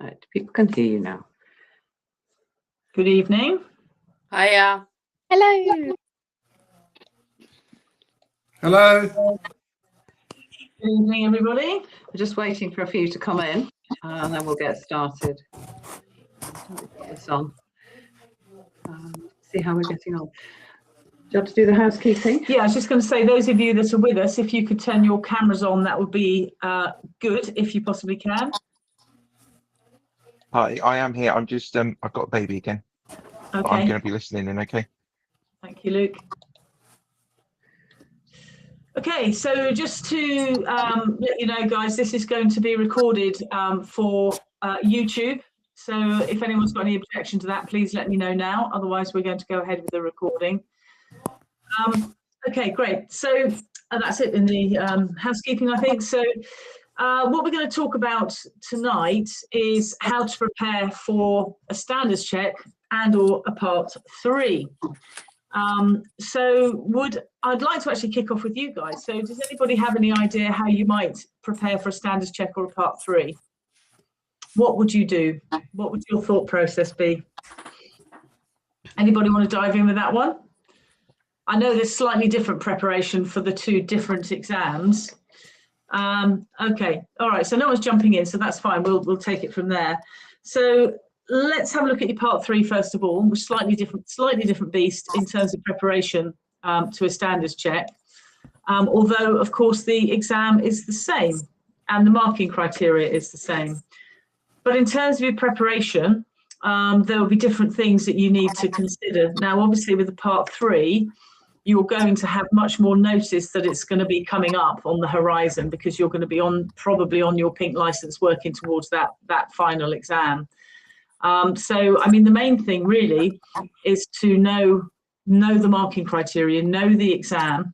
Right, people can hear you now. Good evening. Hiya. Hello. Hello. Good evening, everybody. We're just waiting for a few to come in, and then we'll get started. Let me put this on. See how we're getting on. Do you have to do the housekeeping? Yeah, I was just going to say, those of you that are with us, if you could turn your cameras on, that would be good, if you possibly can. Hi, I am here. I'm just I've got a baby again. But I'm Okay, going to be listening in, okay? thank you, Luke. Okay, so just to let you know, guys, this is going to be recorded for YouTube. So if anyone's got any objection to that, please let me know now. Otherwise, we're going to go ahead with the recording. Okay, great. So that's it in the housekeeping, I think. So what we're going to talk about tonight is how to prepare for a standards check and or a part 3. So I'd like to actually kick off with you guys. So does anybody have any idea how you might prepare for a standards check or a part 3? What would you do? What would your thought process be? Anybody want to dive in with that one? I know there's slightly different preparation for the 2 different exams. Okay, all right, so no one's jumping in, so that's fine. We'll take it from there. So let's have a look at your part 3 first of all, which is slightly different beast in terms of preparation to a standards check. Although, of course, the exam is the same and the marking criteria is the same. But in terms of your preparation, there will be different things that you need to consider. Now, obviously, with the part 3, you're going to have much more notice that it's going to be coming up on the horizon because you're going to be probably on your pink license working towards that final exam. So, I mean, the main thing really is to know the marking criteria, know the exam,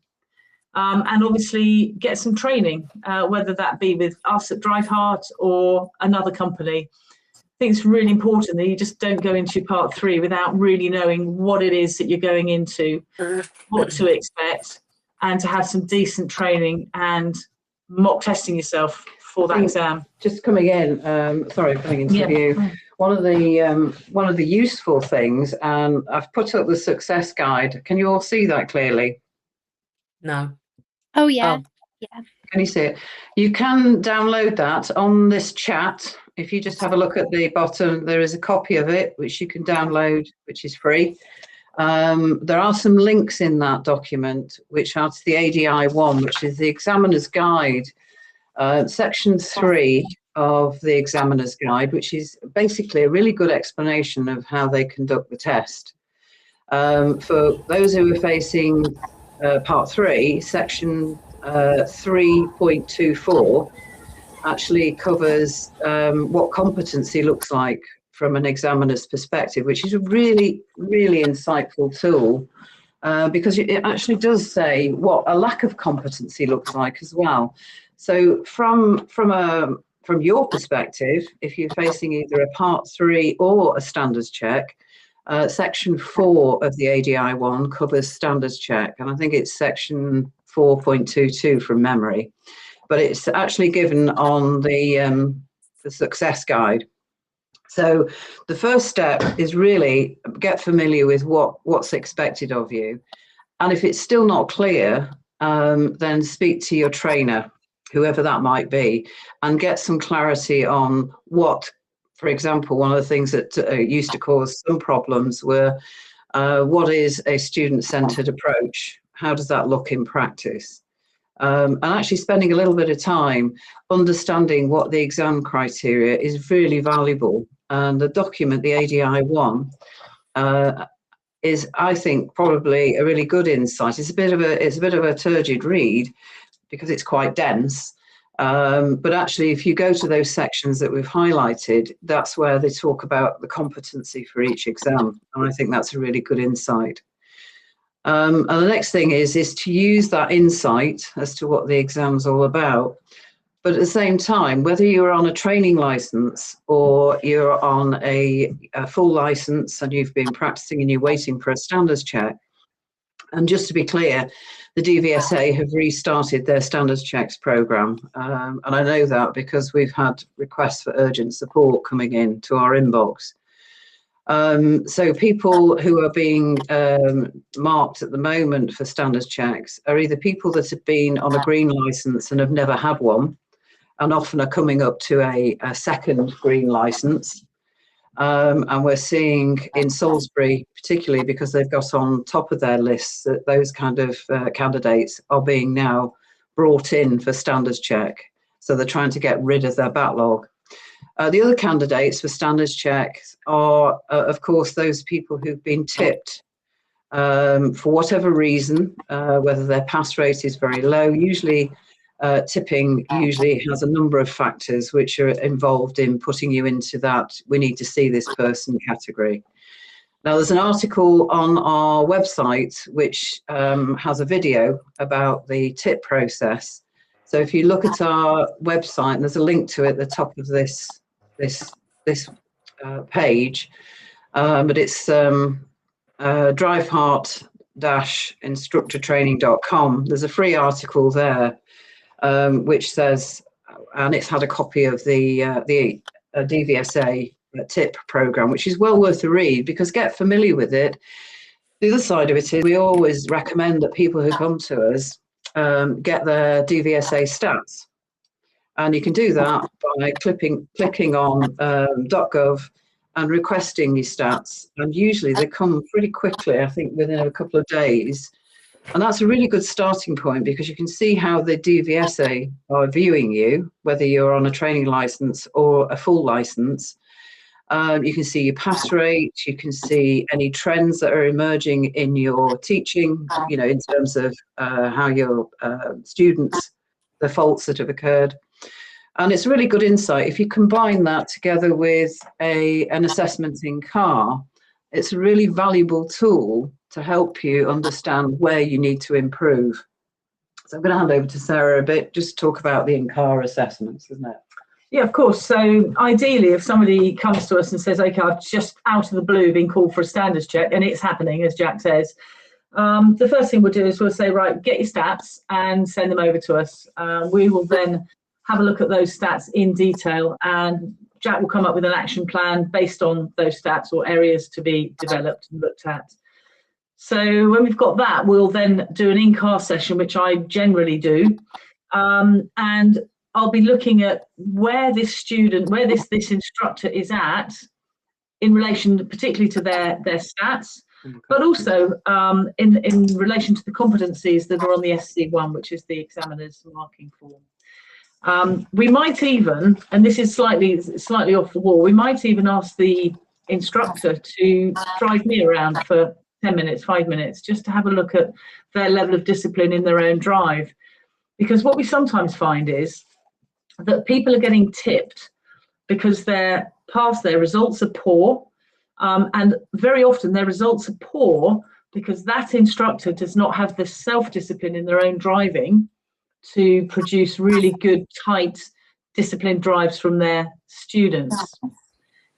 and obviously get some training, whether that be with us at Hart or another company. I think it's really important that you just don't go into part 3 without really knowing what it is that you're going into, what to expect, and to have some decent training and mock testing yourself for that exam. Just coming in, sorry, coming into view. One of the useful things, and I've put up the success guide. Can you all see that clearly? No. Oh, yeah. Oh. Yeah. Can you see it? You can download that on this chat. If you just have a look at the bottom, there is a copy of it which you can download, which is free. There are some links in that document which are to the ADI 1, which is the examiner's guide, section 3 of the examiner's guide, which is basically a really good explanation of how they conduct the test. For those who are facing part 3, section 3.24 actually covers what competency looks like from an examiner's perspective, which is a really, really insightful tool because it actually does say what a lack of competency looks like as well. So from your perspective, if you're facing either a part 3 or a standards check, section 4 of the ADI 1 covers standards check, and I think it's section 4.22 from memory, but it's actually given on the success guide. So the first step is really get familiar with what's expected of you, and if it's still not clear, then speak to your trainer, whoever that might be, and get some clarity on what, for example, one of the things that used to cause some problems were what is a student-centered approach? How does that look in practice? And actually spending a little bit of time understanding what the exam criteria is really valuable. And the document, the ADI 1, is, I think, probably a really good insight. It's a bit of a turgid read because it's quite dense. But actually, if you go to those sections that we've highlighted, that's where they talk about the competency for each exam. And I think that's a really good insight. And the next thing is to use that insight as to what the exam's all about. But at the same time, whether you're on a training license or you're on a full license and you've been practicing and you're waiting for a standards check, And just to be clear, the DVSA have restarted their standards checks programme. And I know that because we've had requests for urgent support coming in to our inbox. So people who are being marked at the moment for standards checks are either people that have been on a green licence and have never had one, and often are coming up to a second green licence. And we're seeing in Salisbury, particularly because they've got on top of their lists that those kind of candidates are being now brought in for standards check. So they're trying to get rid of their backlog. The other candidates for standards checks are, of course, those people who've been tipped for whatever reason, whether their pass rate is very low. Usually, tipping usually has a number of factors which are involved in putting you into that "we need to see this person" category. Now, there's an article on our website which has a video about the tip process. So if you look at our website, and there's a link to it at the top of this page, but it's drivehart-instructortraining.com. There's a free article there which says, and it's had a copy of the DVSA tip program, which is well worth a read, because get familiar with it. The other side of it is we always recommend that people who come to us get their DVSA stats. And you can do that by clicking on .gov and requesting your stats. And usually they come pretty quickly, I think within a couple of days. And that's a really good starting point, because you can see how the DVSA are viewing you, whether you're on a training license or a full license. You can see your pass rate, you can see any trends that are emerging in your teaching, you know, in terms of how your students, the faults that have occurred. And it's a really good insight. If you combine that together with an assessment in car, it's a really valuable tool to help you understand where you need to improve. So I'm going to hand over to Sarah a bit, just talk about the in-car assessments, isn't it? Yeah, of course. So ideally, if somebody comes to us and says, okay, I've just out of the blue been called for a standards check, and it's happening, as Jack says, the first thing we'll do is we'll say, right, get your stats and send them over to us. We will then have a look at those stats in detail, and Jack will come up with an action plan based on those stats or areas to be developed and looked at. So when we've got that, we'll then do an in-car session, which I generally do. And I'll be looking at where this student, where this instructor is at in relation particularly to their stats, but also in relation to the competencies that are on the SC1, which is the examiner's marking form. We might even, and this is slightly off the wall, we might even ask the instructor to drive me around for 10 minutes, 5 minutes, just to have a look at their level of discipline in their own drive. Because what we sometimes find is that people are getting tipped because their results are poor, and very often their results are poor because that instructor does not have the self-discipline in their own driving to produce really good, tight, disciplined drives from their students.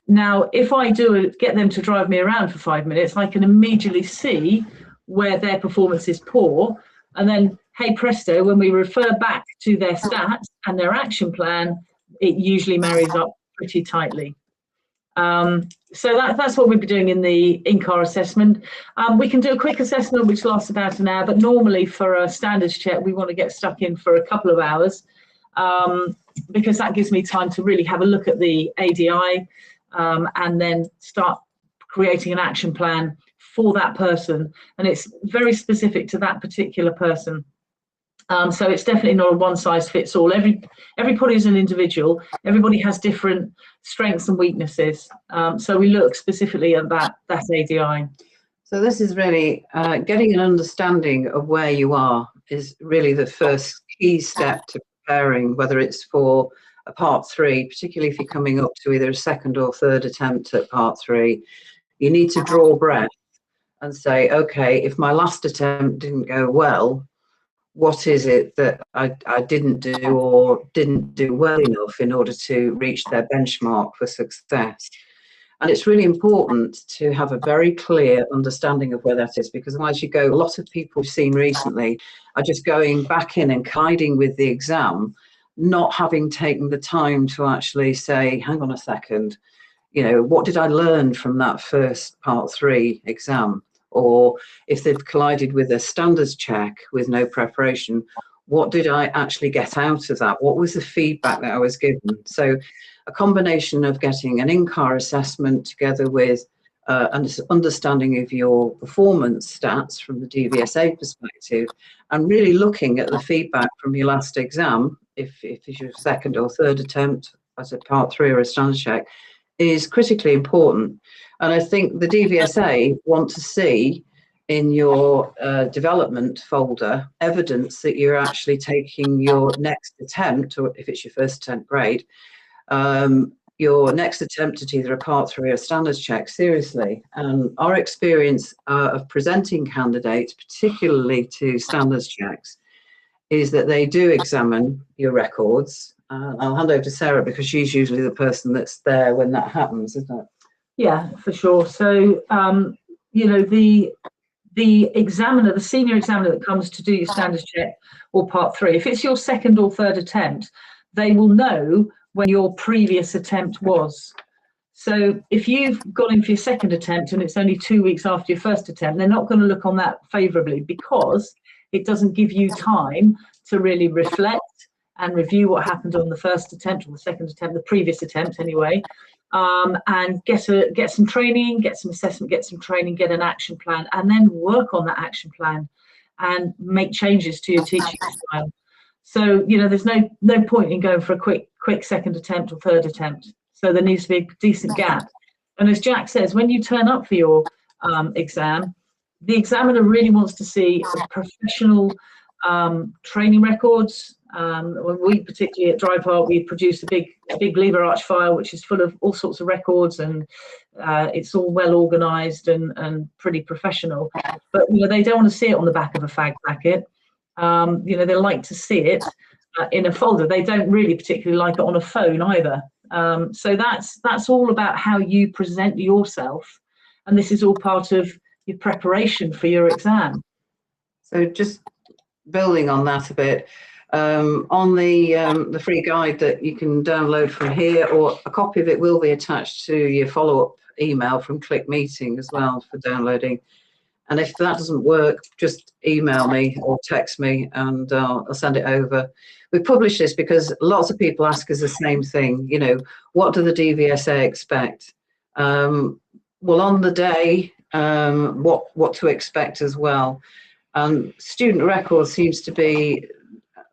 Now, if I get them to drive me around for 5 minutes, I can immediately see where their performance is poor. And then, hey presto, when we refer back to their stats and their action plan, it usually marries up pretty tightly. So that's what we'll be doing in the in-car assessment. We can do a quick assessment which lasts about an hour, but normally for a standards check, we want to get stuck in for a couple of hours, because that gives me time to really have a look at the ADI and then start creating an action plan for that person. And it's very specific to that particular person. So it's definitely not a one-size-fits-all. Everybody is an individual. Everybody has different strengths and weaknesses. So we look specifically at that ADI. So this is really getting an understanding of where you are is really the first key step to preparing, whether it's for a part 3, particularly if you're coming up to either a second or third attempt at part 3. You need to draw breath and say, okay, if my last attempt didn't go well, what is it that I didn't do or didn't do well enough in order to reach their benchmark for success? And it's really important to have a very clear understanding of where that is, because as you go, a lot of people we've seen recently are just going back in and colliding with the exam, not having taken the time to actually say, hang on a second, you know, what did I learn from that first part 3 exam? Or if they've collided with a standards check with no preparation, what did I actually get out of that? What was the feedback that I was given? So a combination of getting an in-car assessment together with an understanding of your performance stats from the DVSA perspective, and really looking at the feedback from your last exam, if it's your second or third attempt as a part 3 or a standards check, is critically important. And I think the DVSA want to see in your development folder evidence that you're actually taking your next attempt, or if it's your first attempt, great, your next attempt at either a part 3 or standards check seriously. And our experience of presenting candidates, particularly to standards checks, is that they do examine your records. I'll hand over to Sarah because she's usually the person that's there when that happens, isn't it? Yeah, for sure. So, you know, the examiner, the senior examiner that comes to do your standards check or part 3, if it's your second or third attempt, they will know when your previous attempt was. So if you've gone in for your second attempt and it's only 2 weeks after your first attempt, they're not going to look on that favourably, because it doesn't give you time to really reflect and review what happened on the first attempt or the second attempt, the previous attempt anyway, and get some training, get some assessment, get some training, get an action plan, and then work on that action plan and make changes to your teaching style. So, you know, there's no point in going for a quick second attempt or third attempt. So there needs to be a decent gap. And as Jack says, when you turn up for your exam, the examiner really wants to see professional training records. We particularly at Drive Hart, we produce a big lever arch file which is full of all sorts of records, and it's all well organised and pretty professional. But you know, they don't want to see it on the back of a fag packet. You know, they like to see it in a folder. They don't really particularly like it on a phone either. So that's all about how you present yourself, and this is all part of your preparation for your exam. So just building on that a bit, on the free guide that you can download from here, or a copy of it will be attached to your follow-up email from Click Meeting as well for downloading. And if that doesn't work, just email me or text me and I'll send it over. We publish this because lots of people ask us the same thing, you know, what do the DVSA expect? Well, on the day, what to expect as well. Student records seems to be,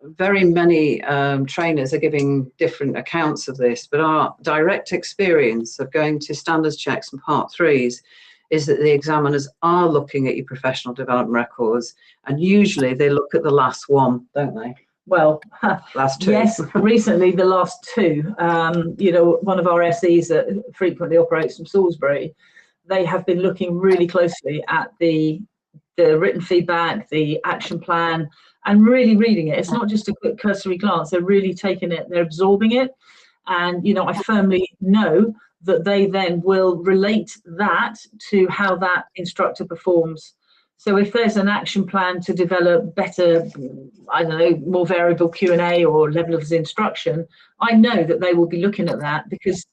very many trainers are giving different accounts of this, but our direct experience of going to standards checks and part 3s is that the examiners are looking at your professional development records, and usually they look at the last one, don't they? Well, last 2. Yes, recently the last 2. You know, one of our SEs that frequently operates from Salisbury, they have been looking really closely at the written feedback, the action plan, and really reading it. It's not just a quick cursory glance, they're really taking it, they're absorbing it. And, you know, I firmly know that they then will relate that to how that instructor performs. So if there's an action plan to develop better, I don't know, more variable Q&A or level of instruction, I know that they will be looking at that, because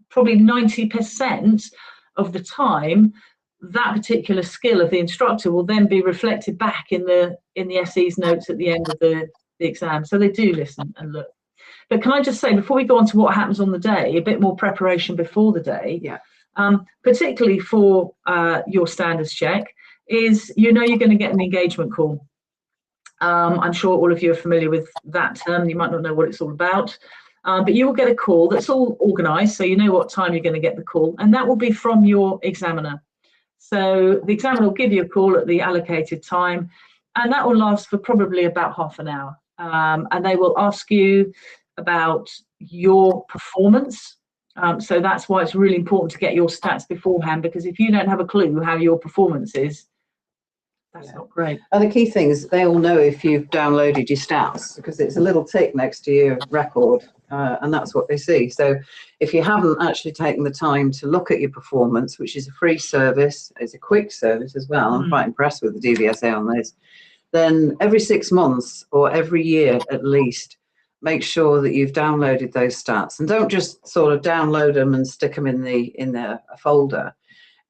probably 90% of the time, that particular skill of the instructor will then be reflected back in the SE's notes at the end of the exam. So they do listen and look. But can I just say, before we go on to what happens on the day, a bit more preparation before the day, Yeah. Particularly for your standards check, is, you know, you're going to get an engagement call. I'm sure all of you are familiar with that term. You might not know what it's all about, but you will get a call that's all organised, so you know what time you're going to get the call, and that will be from your examiner. So the examiner will give you a call at the allocated time, and that will last for probably about half an hour. And they will ask you about your performance. So that's why it's really important to get your stats beforehand, because if you don't have a clue how your performance is, That's Yeah. not great. And the key thing is they all know if you've downloaded your stats, because it's a little tick next to your record, and that's what they see. So if you haven't actually taken the time to look at your performance, which is a free service, it's a quick service as well, I'm quite impressed with the DVSA on this, then every 6 months or every year at least, make sure that you've downloaded those stats, and don't just sort of download them and stick them in a folder.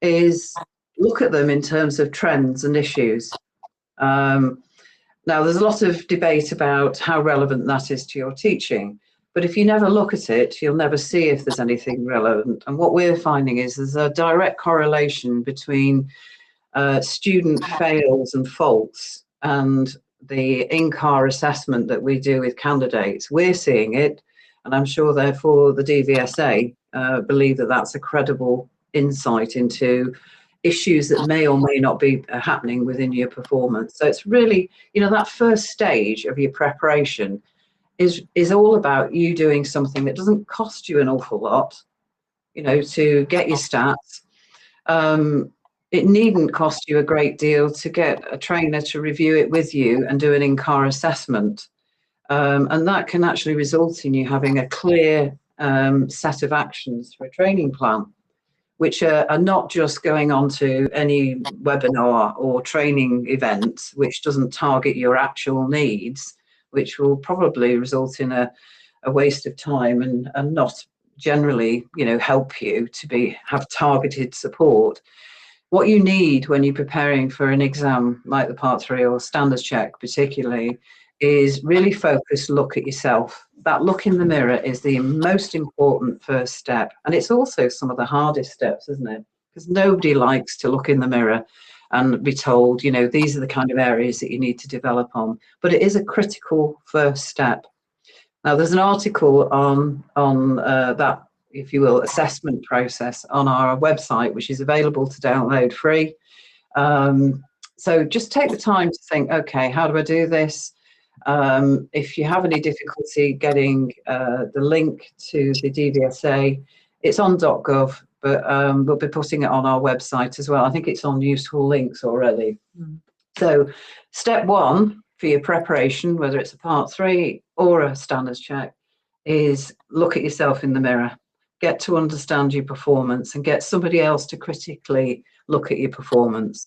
Is look at them in terms of trends and issues. Now, there's a lot of debate about how relevant that is to your teaching, but if you never look at it, you'll never see if there's anything relevant. And what we're finding is there's a direct correlation between student fails and faults and the in-car assessment that we do with candidates. We're seeing it, and I'm sure therefore the DVSA believe that that's a credible insight into issues that may or may not be happening within your performance. So it's really, that first stage of your preparation is all about you doing something that doesn't cost you an awful lot, to get your stats. It needn't cost you a great deal to get a trainer to review it with you and do an in-car assessment. And that can actually result in you having a clear set of actions for a training plan, which are not just going on to any webinar or training event, which doesn't target your actual needs, which will probably result in a waste of time and not generally, help you to have targeted support. What you need when you're preparing for an exam like the Part 3 or Standards Check particularly is really focused look at yourself. That look in the mirror is the most important first step. And it's also some of the hardest steps, isn't it? Because nobody likes to look in the mirror and be told, these are the kind of areas that you need to develop on. But it is a critical first step. Now, there's an article on that, if you will, assessment process on our website, which is available to download free. So just take the time to think, okay, how do I do this? If you have any difficulty getting the link to the DVSA, it's on .gov, but we'll be putting it on our website as well. I think it's on useful links already. So step one for your preparation, whether it's a Part 3 or a Standards Check, is look at yourself in the mirror. Get to understand your performance and get somebody else to critically look at your performance.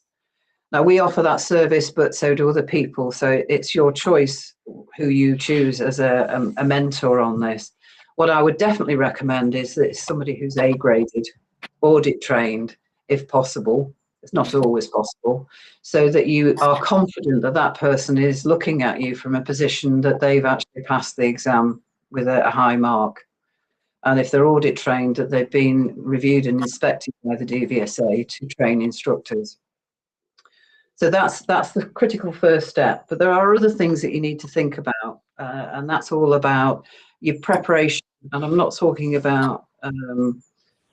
Now, we offer that service, but so do other people. So it's your choice who you choose as a mentor on this. What I would definitely recommend is that it's somebody who's A-graded, audit trained, if possible. It's not always possible, so that you are confident that that person is looking at you from a position that they've actually passed the exam with a high mark. And if they're audit trained, that they've been reviewed and inspected by the DVSA to train instructors. So that's the critical first step. But there are other things that you need to think about, and that's all about your preparation. And I'm not talking about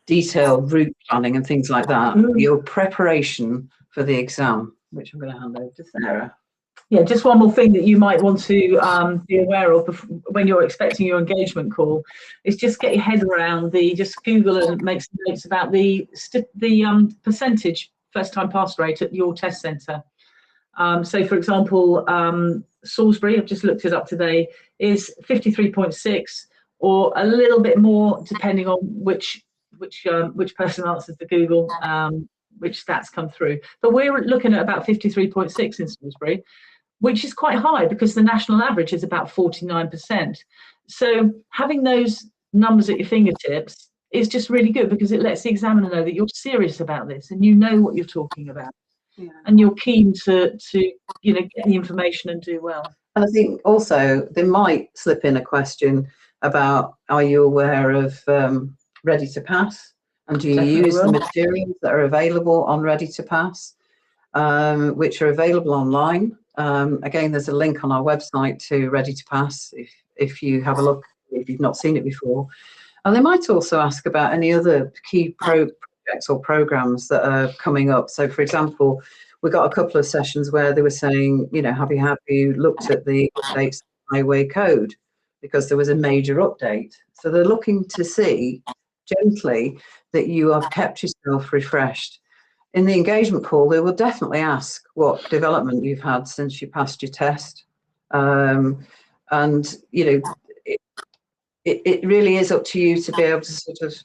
detailed route planning and things like that. Your preparation for the exam, which I'm going to hand over to Sarah. Yeah, just one more thing that you might want to be aware of when you're expecting your engagement call is just get your head around just Google and make some notes about the percentage first-time pass rate at your test centre. So, for example, Salisbury, I've just looked it up today, is 53.6, or a little bit more depending on which person answers the Google, which stats come through. But we're looking at about 53.6 in Salisbury, which is quite high because the national average is about 49%. So having those numbers at your fingertips is just really good because it lets the examiner know that you're serious about this and you know what you're talking about. Yeah. And you're keen to get the information and do well. And I think also they might slip in a question about, are you aware of Ready to Pass? And do you Definitely use will. the materials that are available on Ready to Pass, which are available online? Again, there's a link on our website to Ready to Pass if you have a look, if you've not seen it before. And they might also ask about any other key projects or programs that are coming up. So, for example, we got a couple of sessions where they were saying, have you looked at the updates of the highway code? Because there was a major update. So they're looking to see gently that you have kept yourself refreshed. in the engagement call, they will definitely ask what development you've had since you passed your test. And, you know, it really is up to you to be able to sort of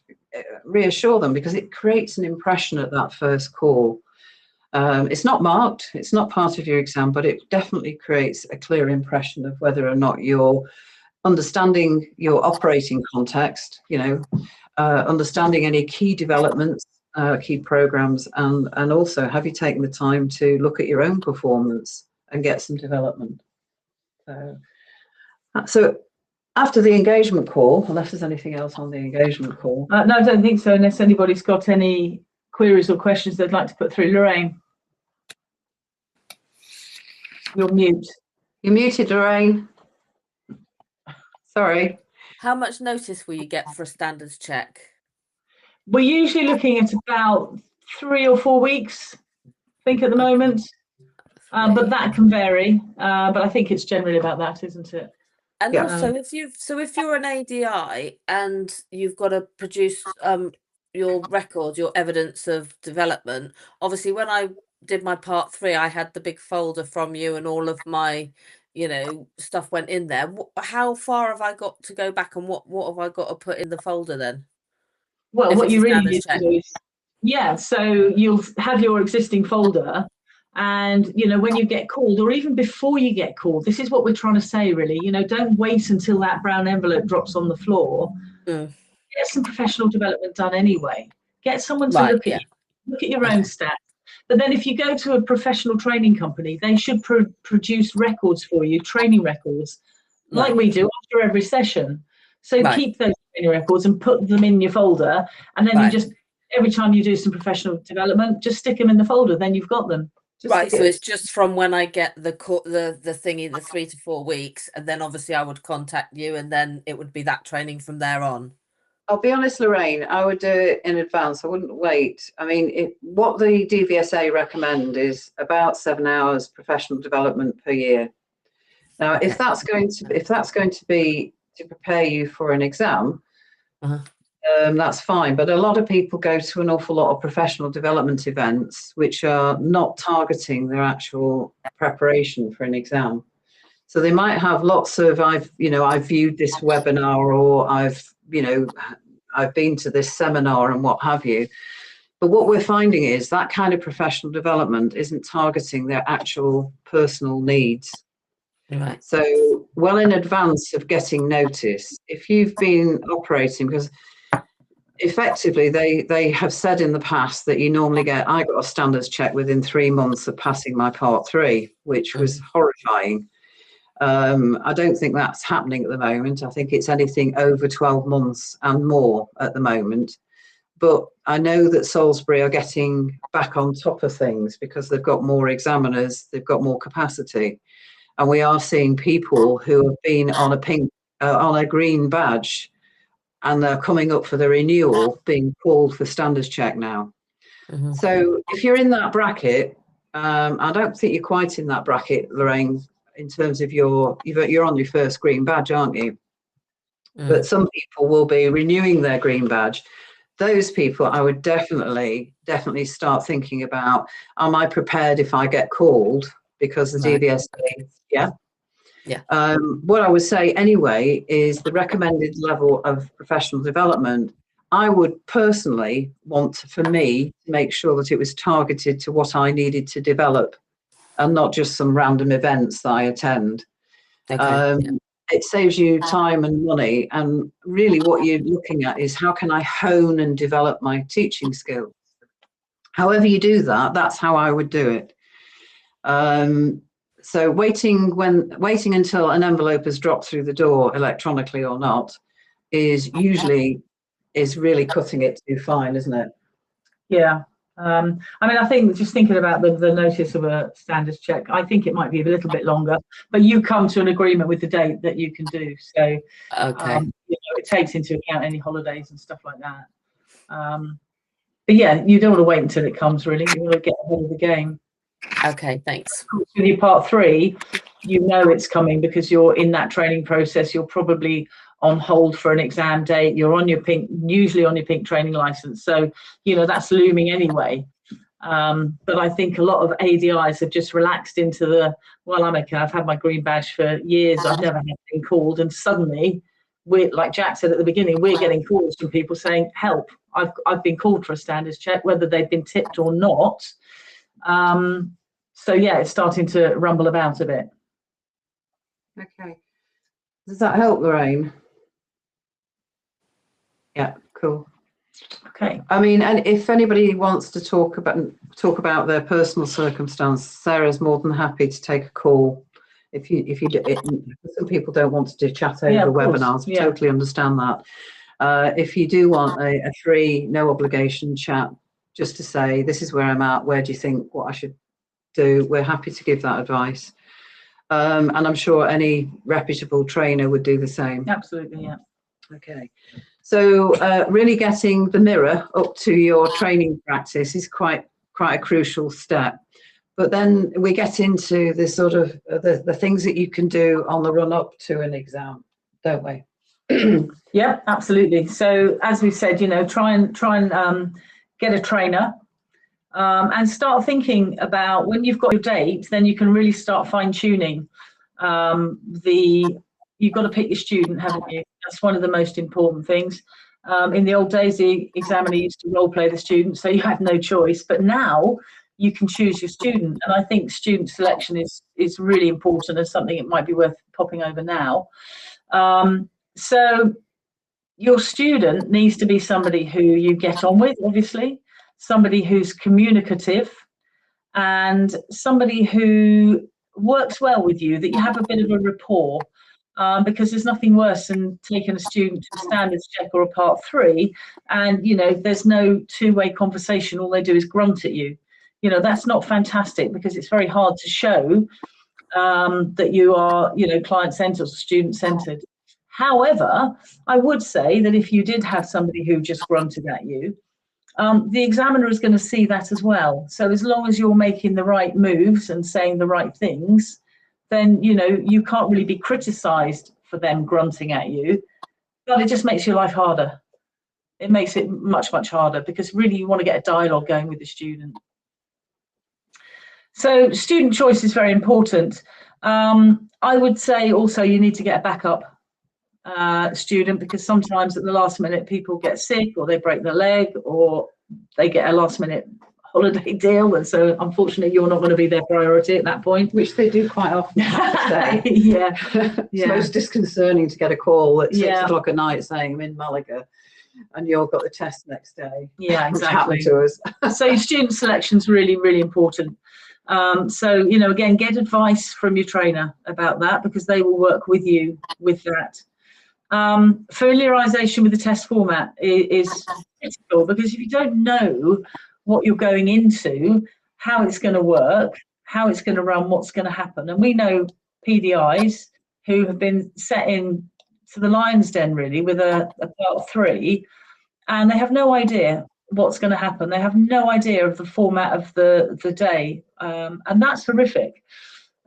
reassure them, because it creates an impression at that first call. It's not marked, it's not part of your exam, but it definitely creates a clear impression of whether or not you're understanding your operating context, you know, understanding any key developments, key programs, and also have you taken the time to look at your own performance and get some development. So after the engagement call, unless there's anything else on the engagement call. No, I don't think so, unless anybody's got any queries or questions they'd like to put through. Lorraine, you're mute. You're muted, Lorraine. Sorry. How much notice will you get for a standards check? We're usually looking at about 3 or 4 weeks, I think, at the moment. But that can vary. But I think it's generally about that, isn't it? And Yeah. also, if you're an ADI and you've got to produce your record, your evidence of development, obviously when I did my part 3, I had the big folder from you and all of my, you know, stuff went in there. How far have I got to go back, and what have I got to put in the folder then? Well, If what it's you a really standards need to do is, yeah, so you'll have your existing folder, and, you know, when you get called, or even before you get called, this is what we're trying to say, really, you know, don't wait until that brown envelope drops on the floor. Get some professional development done anyway. Get someone to look at your own stats. But then if you go to a professional training company, they should produce records for you, training records, like we do after every session. So keep those training records and put them in your folder, and then you just, every time you do some professional development, just stick them in the folder, then you've got them. Right, so it's just from when I get the thingy, the 3 to 4 weeks, and then obviously I would contact you, and then it would be that training from there on. I'll be honest, Lorraine, I would do it in advance. I wouldn't wait. I mean, what the DVSA recommend is about 7 hours professional development per year. Now, if that's going to be to prepare you for an exam, that's fine. But a lot of people go to an awful lot of professional development events which are not targeting their actual preparation for an exam. So they might have lots of, I've viewed this webinar, or I've been to this seminar and what have you. But what we're finding is that kind of professional development isn't targeting their actual personal needs. Right. So well in advance of getting notice, if you've been operating, because effectively they have said in the past that you normally get, I got a standards check within 3 months of passing my part 3, which was horrifying. I don't think that's happening at the moment. I think it's anything over 12 months and more at the moment. But I know that Salisbury are getting back on top of things because they've got more examiners, they've got more capacity. And we are seeing people who have been on a green badge, and they're coming up for the renewal, being called for standards check now. So if you're in that bracket, I don't think you're quite in that bracket, Lorraine, in terms of you're on your first green badge, aren't you? But some people will be renewing their green badge. Those people, I would definitely start thinking about, am I prepared if I get called? Because the DVSA, what I would say anyway is the recommended level of professional development. I would personally want, for me, to make sure that it was targeted to what I needed to develop, and not just some random events that I attend. It saves you time and money, and really what you're looking at is how can I hone and develop my teaching skills. However you do that, that's how I would do it. So waiting until an envelope has dropped through the door, electronically or not, is really cutting it too fine, isn't it? Yeah. I mean, I think just thinking about the notice of a standards check, I think it might be a little bit longer, but you come to an agreement with the date that you can do. So it takes into account any holidays and stuff like that. But yeah, you don't want to wait until it comes, really. You want to get ahead of the game. Okay, thanks. With your part 3, you know it's coming because you're in that training process. You're probably on hold for an exam date. You're on your usually on your pink training license. So, that's looming anyway. But I think a lot of ADIs have just relaxed into well, I've had my green badge for years. I've never had been called. And suddenly, like Jack said at the beginning, we're getting calls from people saying, help, I've been called for a standards check, whether they've been tipped or not. So yeah, it's starting to rumble about a bit. Okay. Does that help, Lorraine? Yeah, cool. Okay. I mean, and if anybody wants to talk about their personal circumstance, Sarah's more than happy to take a call. Some people don't want to do chat over webinars. Yeah. Totally understand that. If you do want a free, no obligation chat, just to say, this is where I'm at, where do you think what I should do? We're happy to give that advice. And I'm sure any reputable trainer would do the same. Absolutely, yeah. Okay. So really getting the mirror up to your training practice is quite a crucial step. But then we get into the sort of the things that you can do on the run up to an exam, don't we? Yeah, absolutely. So as we said, try and get a trainer and start thinking about when you've got your date, then you can really start fine tuning. You've got to pick your student, haven't you? That's one of the most important things. In the old days, the examiner used to role play the student, so you had no choice. But now you can choose your student, and I think student selection is really important and something it might be worth popping over now. So your student needs to be somebody who you get on with, obviously, somebody who's communicative, and somebody who works well with you, that you have a bit of a rapport. Because there's nothing worse than taking a student to a standards check or a part 3 and there's no two-way conversation, all they do is grunt at you. That's not fantastic, because it's very hard to show that you are client-centered or student-centered. However, I would say that if you did have somebody who just grunted at you, the examiner is going to see that as well. So as long as you're making the right moves and saying the right things, then you can't really be criticized for them grunting at you, but it just makes your life harder. It makes it much, much harder, because really you want to get a dialogue going with the student. So student choice is very important. I would say also you need to get a backup student, because sometimes at the last minute people get sick, or they break their leg, or they get a last minute holiday deal, and so unfortunately you're not going to be their priority at that point, which they do quite often, I have to say. Yeah. It's most disconcerting to get a call at 6 Yeah. o'clock at night saying I'm in Malaga and you've got the test next day. Yeah, Which exactly. happened to us. So your student selection is really, really important. So again, get advice from your trainer about that, because they will work with you with that. Familiarization with the test format is critical, because if you don't know what you're going into, how it's going to work, how it's going to run, what's going to happen. And we know PDIs who have been set in to the lion's den, really, with a part 3, and they have no idea what's going to happen. They have no idea of the format of the day, and that's horrific.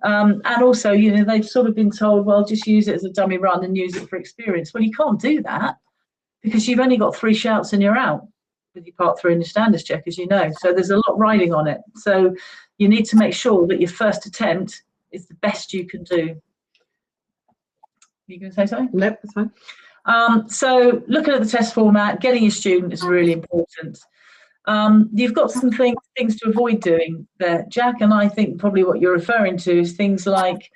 And also, they've sort of been told, well, just use it as a dummy run and use it for experience. Well, you can't do that, because you've only got 3 shouts and you're out with your part 3 in the standards check, as you know. So there's a lot riding on it. So you need to make sure that your first attempt is the best you can do. You going to say something? Nope, that's fine. So looking at the test format, getting your student is really important. You've got some things to avoid doing there, Jack, and I think probably what you're referring to is things like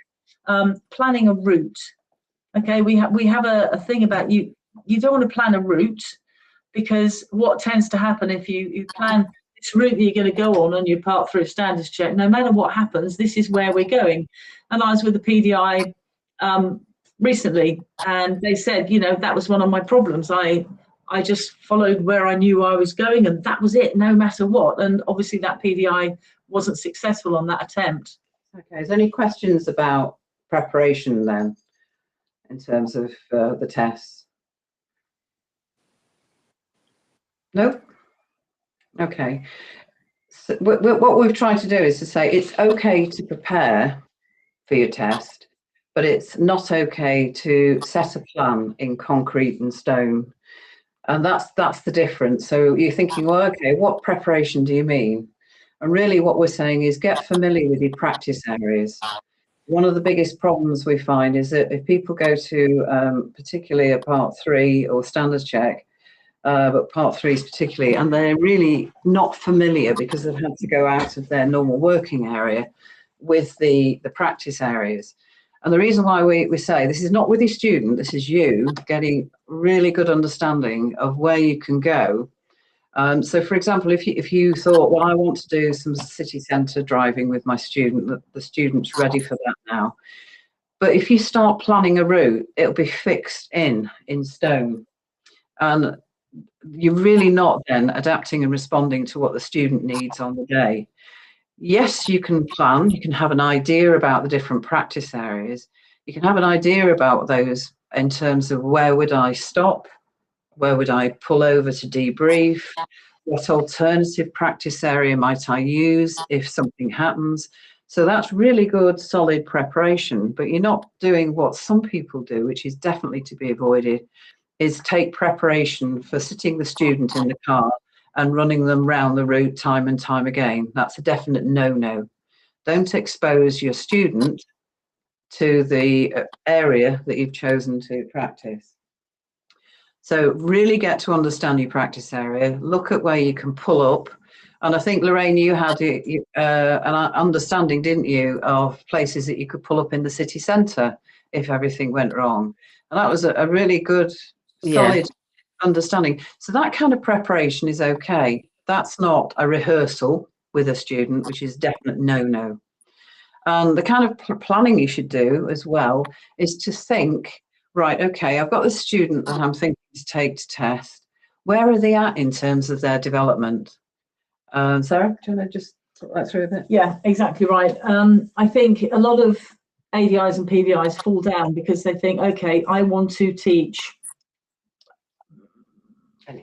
planning a route. Okay, we have a thing about you don't want to plan a route, because what tends to happen if you plan this route that you're going to go on your part 3 standards check, no matter what happens, this is where we're going. And I was with the PDI recently, and they said, that was one of my problems. I just followed where I knew I was going, and that was it, no matter what. And obviously that PDI wasn't successful on that attempt. Okay, is there any questions about preparation then, in terms of the tests? No? Okay. So what we've tried to do is to say it's okay to prepare for your test, but it's not okay to set a plan in concrete and stone. And that's the difference. So you're thinking, well, okay, what preparation do you mean? And really what we're saying is get familiar with your practice areas. One of the biggest problems we find is that if people go to particularly a part 3 or standards check, but part 3 is particularly, and they're really not familiar because they've had to go out of their normal working area with the practice areas. And the reason why we say this is not with your student, this is you getting really good understanding of where you can go. So for example, if you thought, well, I want to do some city centre driving with my student, the student's ready for that now. But if you start planning a route, it'll be fixed in stone. And you're really not then adapting and responding to what the student needs on the day. Yes, you can plan, you can have an idea about the different practice areas. You can have an idea about those in terms of where would I stop? Where would I pull over to debrief? What alternative practice area might I use if something happens? So that's really good, solid preparation, but you're not doing what some people do, which is definitely to be avoided, is take preparation for sitting the student in the car and running them round the route time and time again. That's a definite no-no. Don't expose your student to the area that you've chosen to practice. So really get to understand your practice area, look at where you can pull up. And I think, Lorraine, you had an understanding, didn't you, of places that you could pull up in the city centre if everything went wrong. And that was a really good, solid understanding. So that kind of preparation is okay. That's not a rehearsal with a student, which is definite no-no. And the kind of planning you should do as well is to think, right, okay, I've got the student that I'm thinking to take to test. Where are they at in terms of their development? Sarah, do you want to just talk that through a bit? Yeah, exactly right. I think a lot of ADIs and PVIs fall down because they think, okay, I want to teach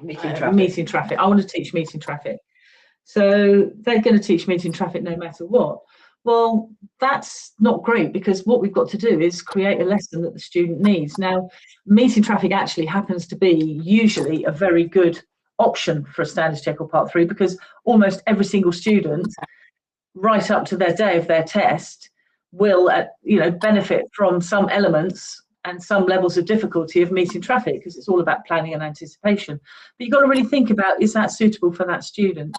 meeting traffic. I want to teach meeting traffic. So they're going to teach meeting traffic no matter what. Well, that's not great because what we've got to do is create a lesson that the student needs. Now, meeting traffic actually happens to be usually a very good option for a standards check or part 3 because almost every single student, right up to their day of their test, will benefit from some elements and some levels of difficulty of meeting traffic because it's all about planning and anticipation. But you've got to really think about, is that suitable for that student?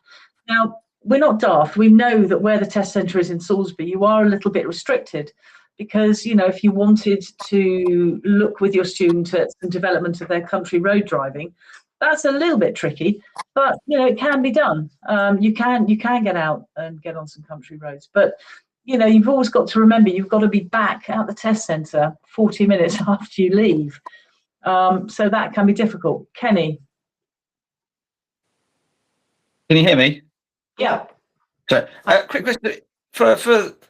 Now, we're not daft. We know that where the test centre is in Salisbury, you are a little bit restricted because, if you wanted to look with your student at some development of their country road driving, that's a little bit tricky, but, it can be done. You can get out and get on some country roads, but, you've always got to remember, you've got to be back at the test centre 40 minutes after you leave. So that can be difficult. Kenny? Can you hear me? Yeah. So, quick question for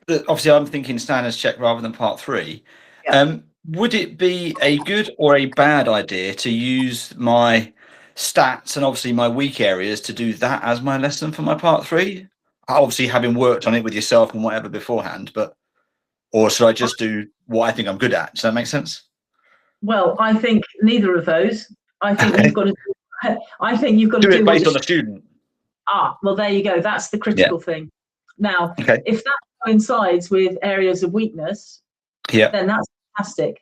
obviously I'm thinking standards check rather than part 3. Yeah. Would it be a good or a bad idea to use my stats and obviously my weak areas to do that as my lesson for my part 3? Obviously, having worked on it with yourself and whatever beforehand, or should I just do what I think I'm good at? Does that make sense? Well, I think neither of those. I think you've got to. Do it based on the student. Well, there you go. That's the critical thing. Now, if that coincides with areas of weakness, then that's fantastic.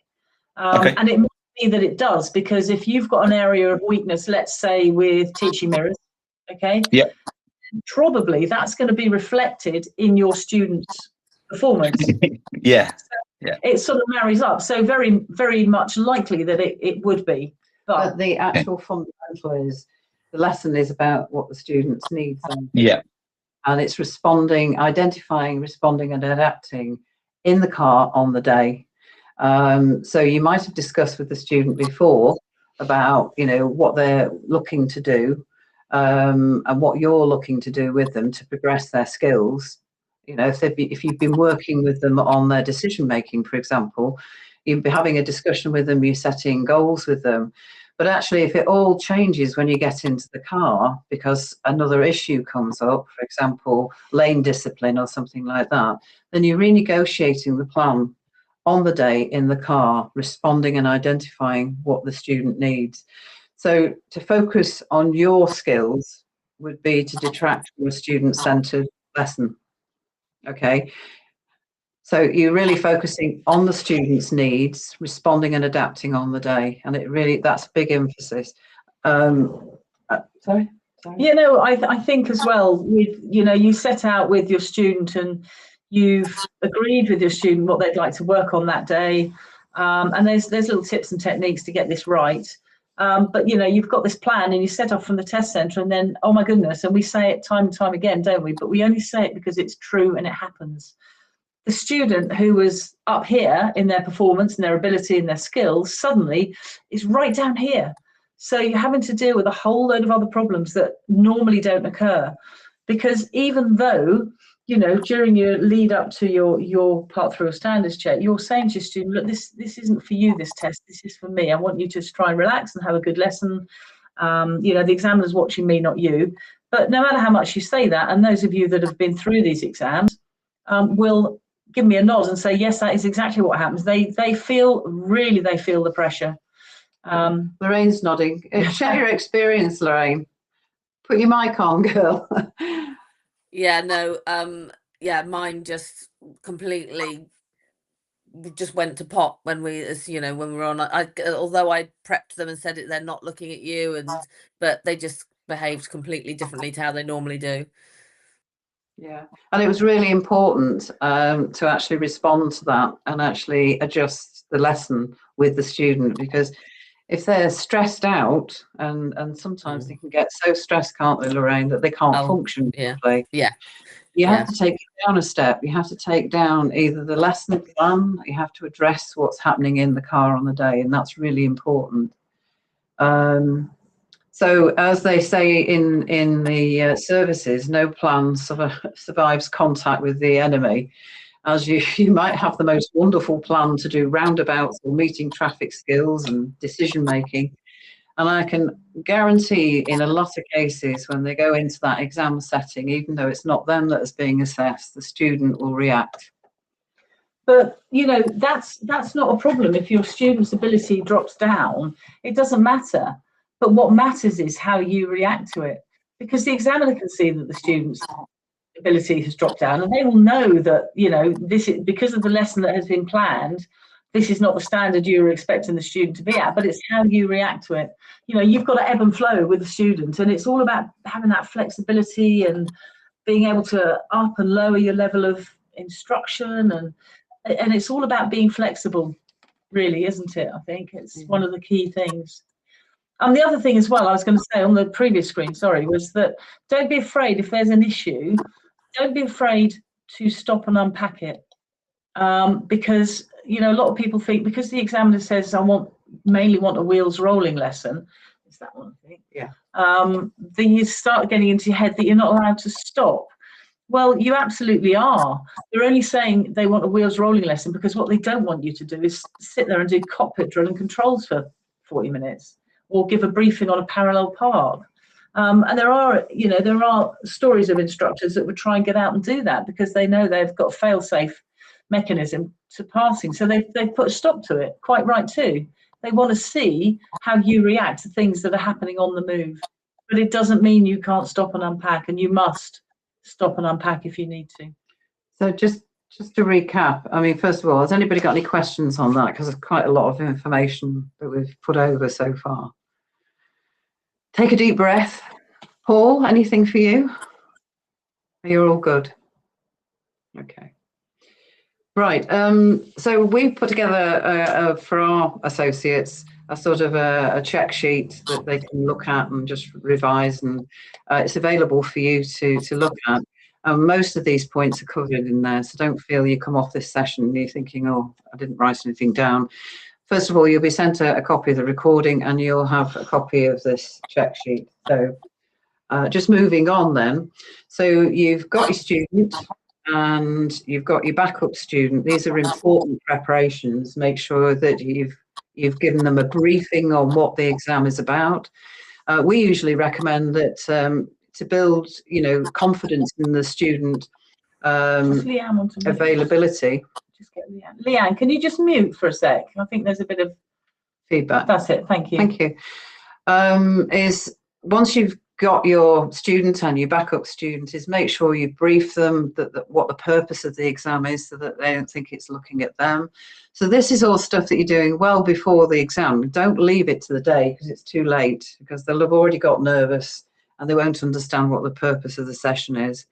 And it might be that it does, because if you've got an area of weakness, let's say with teaching mirrors, probably that's going to be reflected in your students' performance. It sort of marries up. So very, very much likely that it would be. But the actual fundamental is the lesson is about what the students need. And it's identifying, responding and adapting in the car on the day. So you might have discussed with the student before about, what they're looking to do and what you're looking to do with them to progress their skills. If you've been working with them on their decision making, for example, you'd be having a discussion with them, you're setting goals with them. But actually, if it all changes when you get into the car because another issue comes up, for example, lane discipline or something like that, then you're renegotiating the plan on the day in the car, responding and identifying what the student needs. So to focus on your skills would be to detract from a student-centred lesson. Okay. So you're really focusing on the student's needs, responding and adapting on the day. And that's a big emphasis. Sorry? You know, I think as well, with, you know, you set out with your student and you've agreed with your student what they'd like to work on that day. And there's little tips and techniques to get this right. But, you know, you've got this plan and you set off from the test centre, and then, oh my goodness, and we say it time and time again, don't we? But we only say it because it's true and it happens. The student who was up here in their performance and their ability and their skills suddenly is right down here. So you're having to deal with a whole load of other problems that normally don't occur. Because even though, you know, during your lead up to your part 3 or standards check, you're saying to your student, look, this isn't for you, this test, this is for me. I want you to try and relax and have a good lesson. You know, the examiner's watching me, not you. But no matter how much you say that, and those of you that have been through these exams will give me a nod and say, yes, that is exactly what happens. They feel the pressure. Lorraine's nodding. Share your experience, Lorraine. Put your mic on, girl. Yeah, no, yeah, mine just completely just went to pot when we, as you know, when we were on. Although I prepped them and said it, they're not looking at you, but they just behaved completely differently to how they normally do. Yeah, and it was really important to actually respond to that and actually adjust the lesson with the student, because if they're stressed out, and sometimes they can get so stressed, can't they, Lorraine, that they can't function properly. Yeah. You have to take it down a step. You have to take down either the lesson plan, you have to address what's happening in the car on the day, and that's really important. So as they say in the services, no plan survives contact with the enemy. As you might have the most wonderful plan to do roundabouts or meeting traffic skills and decision making. And I can guarantee in a lot of cases when they go into that exam setting, even though it's not them that is being assessed, the student will react. But, you know, that's not a problem. If your student's ability drops down, it doesn't matter. But what matters is how you react to it, because the examiner can see that the student's ability has dropped down, and they will know that, you know, this is because of the lesson that has been planned. This is not the standard you were expecting the student to be at, but it's how you react to it. You know, you've got to ebb and flow with the student, and it's all about having that flexibility and being able to up and lower your level of instruction, and it's all about being flexible, really, isn't it? I think it's one of the key things. And the other thing as well, I was going to say on the previous screen, sorry, was that don't be afraid if there's an issue, don't be afraid to stop and unpack it. Because, you know, a lot of people think because the examiner says, I mainly want a wheels rolling lesson, is that one, I think? Yeah. Then you start getting into your head that you're not allowed to stop. Well, you absolutely are. They're only saying they want a wheels rolling lesson because what they don't want you to do is sit there and do cockpit drill and controls for 40 minutes. Or give a briefing on a parallel park. And there are stories of instructors that would try and get out and do that because they know they've got a fail-safe mechanism to passing. So they've put a stop to it, quite right too. They want to see how you react to things that are happening on the move. But it doesn't mean you can't stop and unpack, and you must stop and unpack if you need to. So just to recap, I mean, first of all, has anybody got any questions on that? Because there's quite a lot of information that we've put over so far. Take a deep breath. Paul, anything for you? You're all good. Okay. Right. So we've put together for our associates a sort of a check sheet that they can look at and just revise, and it's available for you to look at. Most of these points are covered in there, so don't feel you come off this session and you're thinking, oh, I didn't write anything down. First of all, you'll be sent a copy of the recording and you'll have a copy of this check sheet. So just moving on then. So you've got your student and you've got your backup student. These are important preparations. Make sure that you've given them a briefing on what the exam is about. We usually recommend that to build, you know, confidence in the student availability. Just get Leanne, can you just mute for a sec? I think there's a bit of feedback. That's it. Thank you. Thank you. Is once you've got your student and your backup student is make sure you brief them that what the purpose of the exam is, so that they don't think it's looking at them. So this is all stuff that you're doing well before the exam. Don't leave it to the day because it's too late, because they'll have already got nervous and they won't understand what the purpose of the session is.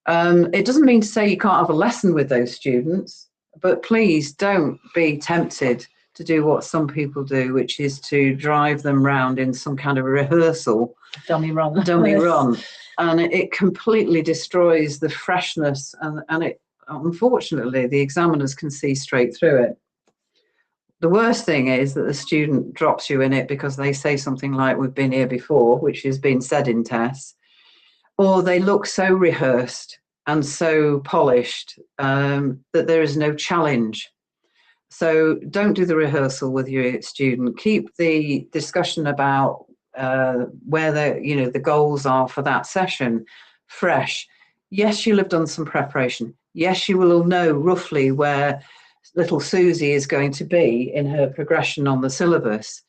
It doesn't mean to say you can't have a lesson with those students, but please don't be tempted to do what some people do, which is to drive them round in some kind of a rehearsal. Dummy run. Dummy run. And it completely destroys the freshness, and it, unfortunately, the examiners can see straight through it. The worst thing is that the student drops you in it because they say something like, we've been here before, which has been said in tests, or they look so rehearsed and so polished that there is no challenge. So don't do the rehearsal with your student. Keep the discussion about where the goals are for that session fresh. Yes, you'll have done some preparation. Yes, you will know roughly where little Susie is going to be in her progression on the syllabus,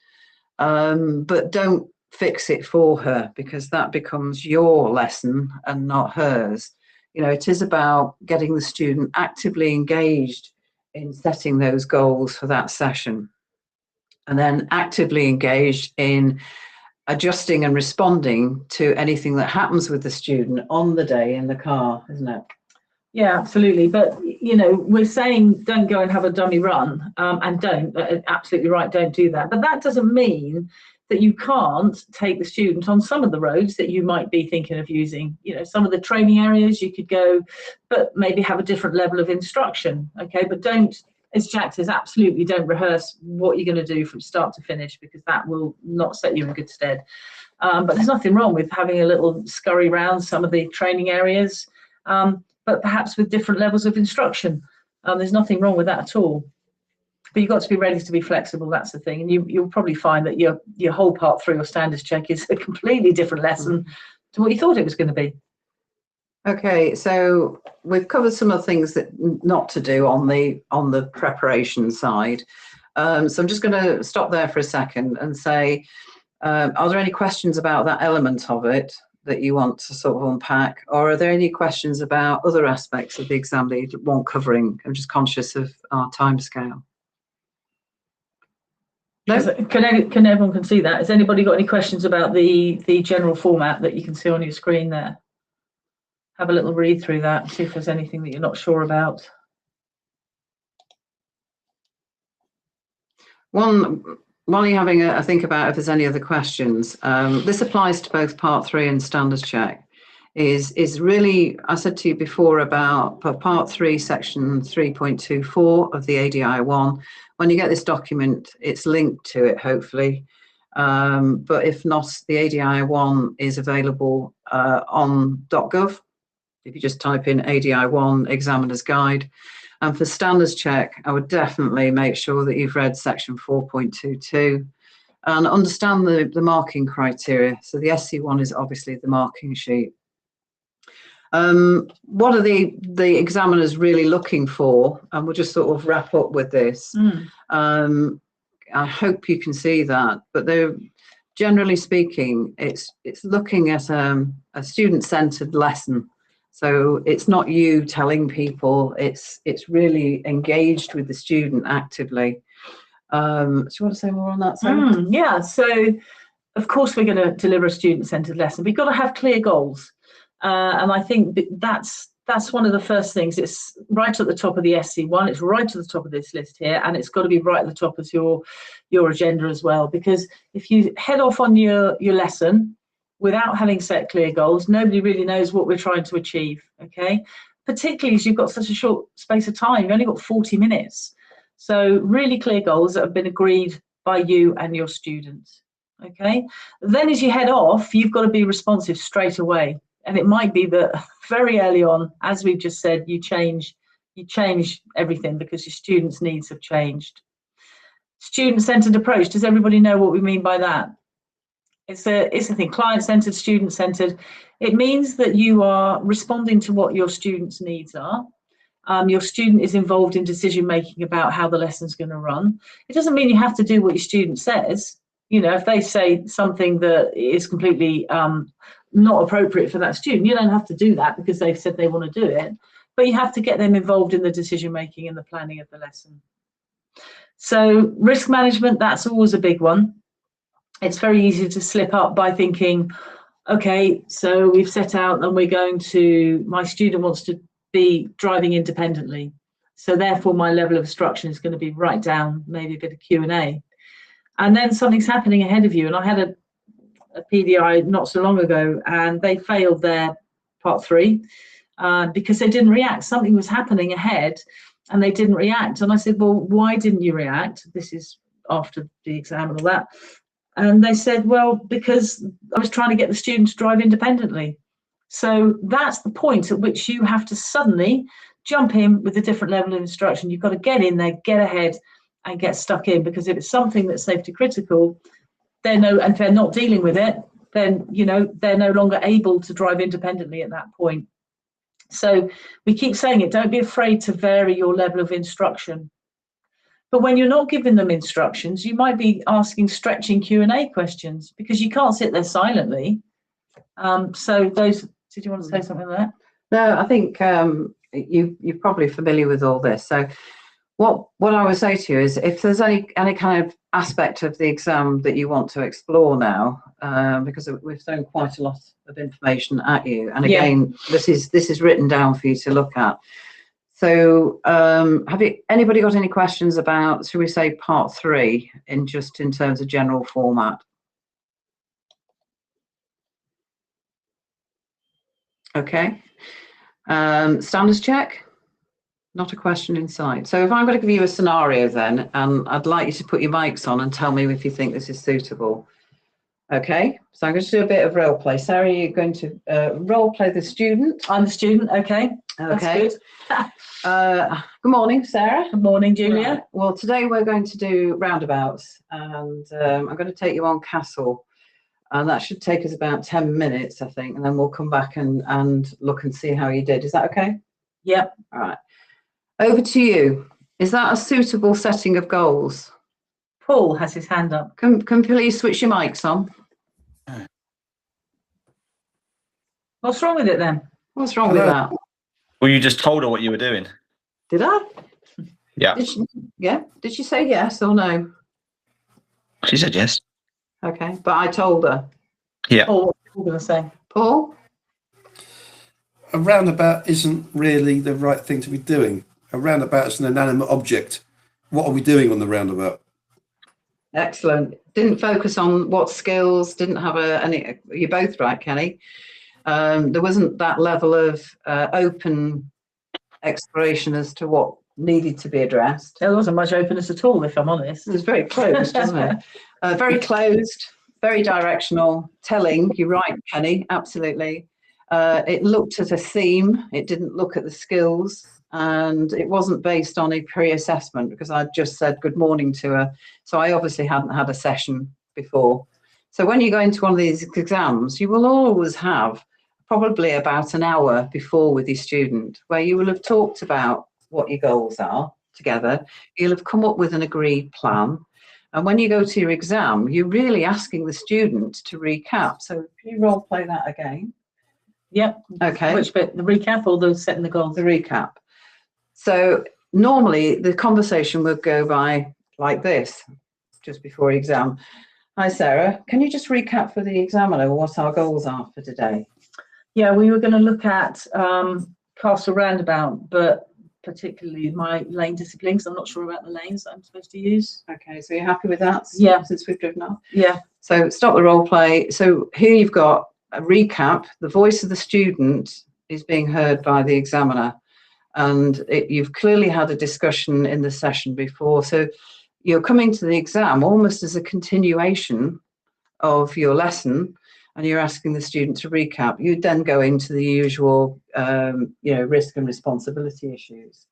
but don't fix it for her, because that becomes your lesson and not hers. It is about getting the student actively engaged in setting those goals for that session, and then actively engaged in adjusting and responding to anything that happens with the student on the day in the car, isn't it? Yeah, absolutely. But, we're saying don't go and have a dummy run, and don't, absolutely right, don't do that. But that doesn't mean that you can't take the student on some of the roads that you might be thinking of using. Some of the training areas you could go, but maybe have a different level of instruction. Okay, but don't, as Jack says, absolutely don't rehearse what you're going to do from start to finish, because that will not set you in good stead. But there's nothing wrong with having a little scurry around some of the training areas, but perhaps with different levels of instruction. There's nothing wrong with that at all. But you've got to be ready to be flexible. That's the thing. And you'll probably find that your whole part 3 or standards check is a completely different lesson to what you thought it was going to be. Okay, so we've covered some of the things that not to do on the preparation side. So I'm just going to stop there for a second and say, are there any questions about that element of it that you want to sort of unpack, or are there any questions about other aspects of the exam that you want covering? I'm just conscious of our time scale. No? Can everyone can see that? Has anybody got any questions about the general format that you can see on your screen there? Have a little read through that, see if there's anything that you're not sure about. While you're having a think about if there's any other questions, this applies to both Part 3 and Standards Check. Is really, I said to you before about Part 3, Section 3.24 of the ADI1. When you get this document, it's linked to it, hopefully. But if not, the ADI1 is available on .gov. If you just type in ADI1 Examiner's Guide. And for Standards Check, I would definitely make sure that you've read Section 4.22 and understand the marking criteria. So the SC1 is obviously the marking sheet. What are the examiners really looking for? And we'll just sort of wrap up with this. I hope you can see that, but they're generally speaking, it's looking at a student-centered lesson. So it's not you telling people, it's really engaged with the student actively. Do you want to say more on that, Sarah? Yeah, so of course we're going to deliver a student-centered lesson. We've got to have clear goals. And I think that's one of the first things. It's right at the top of the SC1, it's right at the top of this list here, and it's got to be right at the top of your agenda as well. Because if you head off on your lesson without having set clear goals, nobody really knows what we're trying to achieve, okay? Particularly as you've got such a short space of time, you've only got 40 minutes. So really clear goals that have been agreed by you and your students, okay? Then as you head off, you've got to be responsive straight away. And it might be that very early on, as we've just said, you change everything because your students' needs have changed. Student-centered approach, does everybody know what we mean by that? It's a thing, client-centered, student-centered. It means that you are responding to what your students' needs are. Your student is involved in decision-making about how the lesson's going to run. It doesn't mean you have to do what your student says, You know, if they say something that is completely not appropriate for that student, you don't have to do that because they've said they want to do it, but you have to get them involved in the decision making and the planning of the lesson. So risk management, that's always a big one. It's very easy to slip up by thinking, okay, so we've set out and my student wants to be driving independently. So therefore my level of instruction is going to be right down, maybe a bit of Q&A. And then something's happening ahead of you. And I had a PDI not so long ago, and they failed their part 3 because they didn't react. Something was happening ahead and they didn't react. And I said, well, why didn't you react? This is after the exam and all that. And they said, well, because I was trying to get the student to drive independently. So that's the point at which you have to suddenly jump in with a different level of instruction. You've got to get in there, get ahead and get stuck in, because if it's something that's safety critical, and if they're not dealing with it, then, you know, they're no longer able to drive independently at that point. So we keep saying it, don't be afraid to vary your level of instruction. But when you're not giving them instructions, you might be asking stretching Q&A questions because you can't sit there silently. So those, did you want to say something like that? No, I think you're probably familiar with all this. So what I would say to you is, if there's any kind of aspect of the exam that you want to explore now, because we've thrown quite a lot of information at you, and again, this is written down for you to look at. So anybody got any questions about, should we say, part 3 in terms of general format? Okay. Standards check? Not a question in sight. So if I'm going to give you a scenario then, and I'd like you to put your mics on and tell me if you think this is suitable. Okay, so I'm going to do a bit of role play. Sarah, you're going to role play the student. I'm the student, okay. Okay. That's good morning, Sarah. Good morning, Julia. Right. Well, today we're going to do roundabouts, and I'm going to take you on Castle, and that should take us about 10 minutes, I think, and then we'll come back and look and see how you did. Is that okay? Yep. All right. Over to you. Is that a suitable setting of goals? Paul has his hand up. Can please switch your mics on? What's wrong with it then? What's wrong with that? Well, you just told her what you were doing. Did I? Yeah. Did she say yes or no? She said yes. Okay, but I told her. Yeah. Paul, what are you going to say? Paul? A roundabout isn't really the right thing to be doing. A roundabout is an inanimate object. What are we doing on the roundabout? Excellent. Didn't focus on what skills, didn't have any. You're both right, Kenny. There wasn't that level of open exploration as to what needed to be addressed. There wasn't much openness at all, if I'm honest. It was very closed, wasn't it? Very closed, very directional, telling. You're right, Kenny, absolutely. It looked at a theme, it didn't look at the skills, and it wasn't based on a pre-assessment, because I just said good morning to her. So I obviously hadn't had a session before. So when you go into one of these exams, you will always have probably about an hour before with your student, where you will have talked about what your goals are together. You'll have come up with an agreed plan. And when you go to your exam, you're really asking the student to recap. So can you role play that again? Yep. Okay. Which bit? The recap or the setting the goals? The recap. So normally the conversation would go by like this, just before exam. Hi, Sarah. Can you just recap for the examiner what our goals are for today? Yeah, we were going to look at Castle Roundabout, but particularly my lane disciplines. I'm not sure about the lanes that I'm supposed to use. Okay, so you're happy with that? Yeah. Since we've driven off? Yeah. So stop the role play. So here you've got a recap. The voice of the student is being heard by the examiner, and you've clearly had a discussion in the session before. So you're coming to the exam almost as a continuation of your lesson, and you're asking the student to recap. You'd then go into the usual, risk and responsibility issues.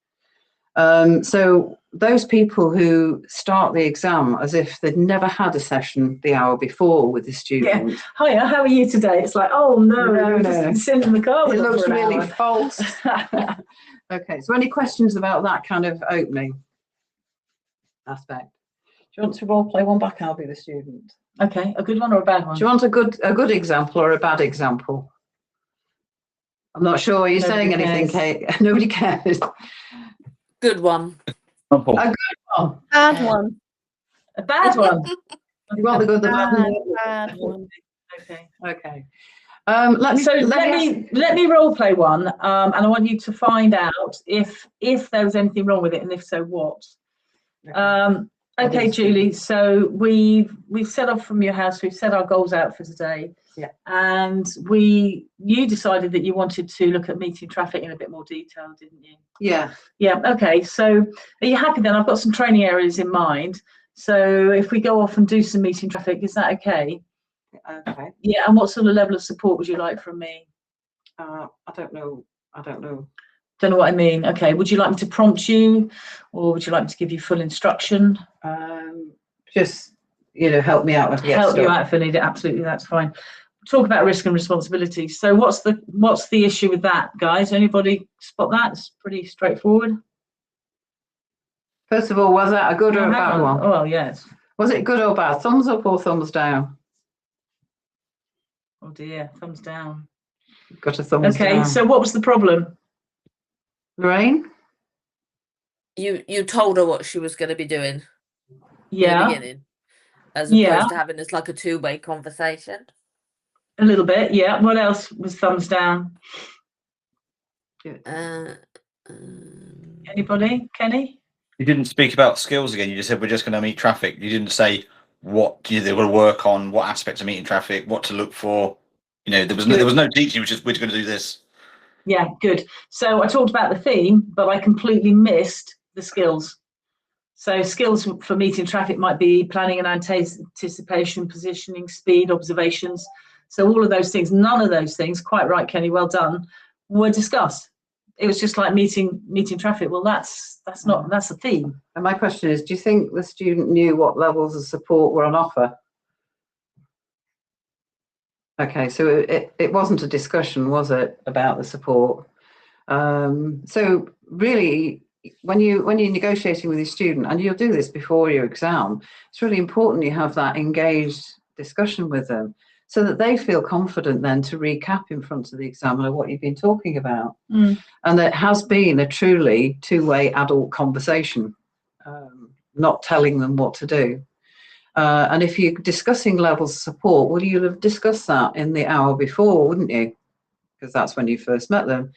So those people who start the exam as if they'd never had a session the hour before with the student. Yeah. Hiya, how are you today? It's like, oh no, No. just sitting in the car. It with looks for an really hour. false. Okay, so any questions about that kind of opening aspect? Do you want to role play one back? I'll be the student. Okay, a good one or a bad one? Do you want a good example or a bad example? I'm not sure. Are you Nobody saying anything, cares. Kate? Nobody cares. Good one. Example. Oh, Bad one. A bad one. you want the good, the bad, and the Bad ugly. one. Okay. Okay. Let me role play one, and I want you to find out if there was anything wrong with it, and if so, what. Okay, Julie. So we've set off from your house. We've set our goals out for today. Yeah. And you decided that you wanted to look at meeting traffic in a bit more detail, didn't you? Yeah. Yeah. Okay. So are you happy then? I've got some training areas in mind. So if we go off and do some meeting traffic, is that okay? Okay. Yeah. And what sort of level of support would you like from me? I don't know. Don't know what I mean. Okay. Would you like me to prompt you, or would you like me to give you full instruction? Just, help me out. Help you out if I need it. Absolutely, that's fine. Talk about risk and responsibility. So what's the issue with that, guys? Anybody spot that? It's pretty straightforward. First of all, was that a good or a Hang bad on. one? Oh, well, yes. Was it good or bad? Thumbs up or thumbs down? Oh dear, thumbs down. Got a thumbs down. Okay, so what was the problem? Lorraine? You told her what she was going to be doing in the Yeah, beginning, as Yeah. opposed to having this like a two-way conversation. a little bit. Yeah. What else was thumbs down? Anybody? Kenny? You didn't speak about skills again. You just said we're just going to meet traffic. You didn't say what they were going to work on, what aspects of meeting traffic, what to look for. There was no teaching. We're just going to do this. Yeah, good. So I talked about the theme, but I completely missed the skills. So skills for meeting traffic might be planning and anticipation, positioning, speed, observations. So all of those things, none of those things, quite right, Kenny, well done, were discussed. It was just like meeting traffic. Well, that's a theme. And my question is, do you think the student knew what levels of support were on offer? Okay, so it wasn't a discussion, was it, about the support? So really, when you're negotiating with your student, and you'll do this before your exam, it's really important you have that engaged discussion with them, so that they feel confident then to recap in front of the examiner what you've been talking about. And that has been a truly two-way adult conversation, not telling them what to do. And if you're discussing levels of support, well, you'll have discussed that in the hour before, wouldn't you? Because that's when you first met them.